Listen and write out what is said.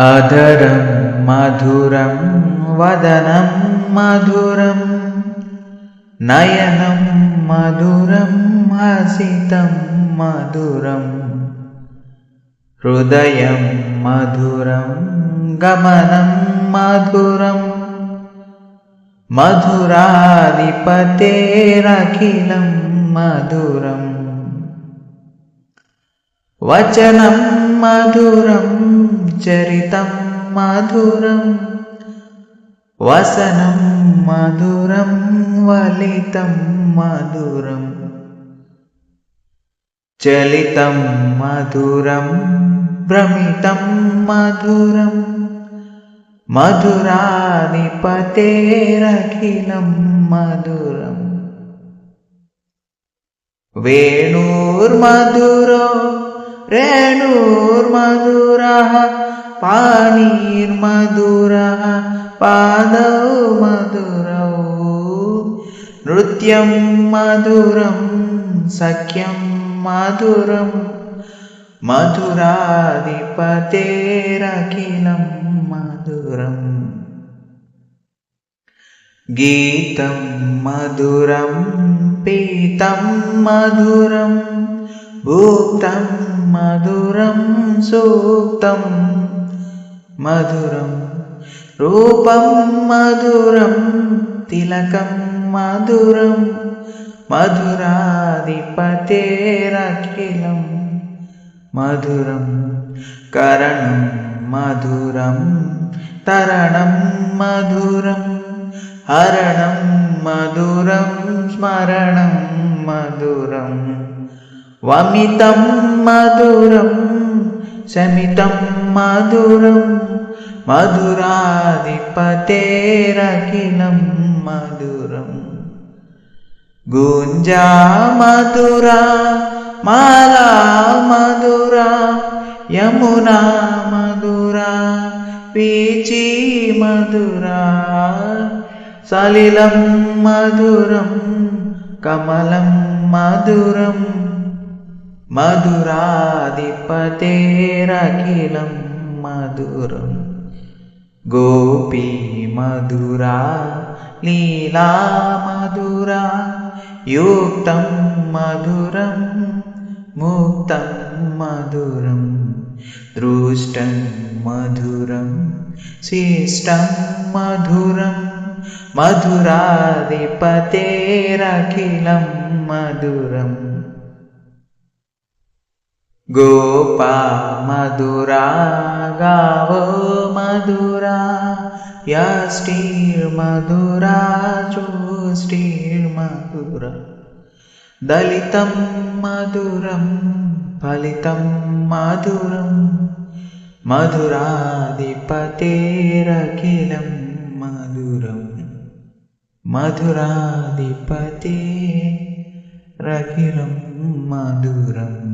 अधरं मधुरं वदनं मधुरं नयनं मधुरं हसितं मधुरं हृदयं मधुरं गमनं मधुरं मधुराधिपतेरखिलं मधुरम् वचनं मधुरं चरितं मधुरं वसनं मधुरं वलितं मधुरं चलितं मधुरं भ्रमितं मधुरं मधुराधिपतेरखिलं मधुरम् वेणुर्मधुरो रेणुर्मधुरः पाणिर्मधुरः पादौ मधुरौ नृत्यं मधुरं सख्यं मधुरं मधुराधिपतेरखिलं मधुरम् गीतं मधुरं पीतं मधुरं भुक्तं मधुरं सूक्तं मधुरं रूपं मधुरं तिलकं मधुरं मधुराधिपतेरखिलं मधुरं करणं मधुरं तरणं मधुरं हरणं मधुरं स्मरणं मधुरं वमितं मधुरं शमितं मधुरं मधुराधिपतेरखिलं मधुरं गुञ्जा मधुरा माला मधुरा यमुना मधुरा वीची मधुरा सलिलं मधुरं कमलं मधुरं मधुराधिपतेरखिलं मधुरं गोपी मधुरा लीला मधुरा युक्तं मधुरं मुक्तं मधुरं दृष्टं मधुरं शिष्टं मधुरं मधुराधिपतेरखिलं मधुरम् गोपा मधुरा गावो मधुरा यष्टिर्मधुरा चोष्टिर्मधुरा दलितं मधुरं फलितं मधुरं मधुराधिपतेरखिलं मधुरं मधुराधिपतेरखिलं मधुरम्।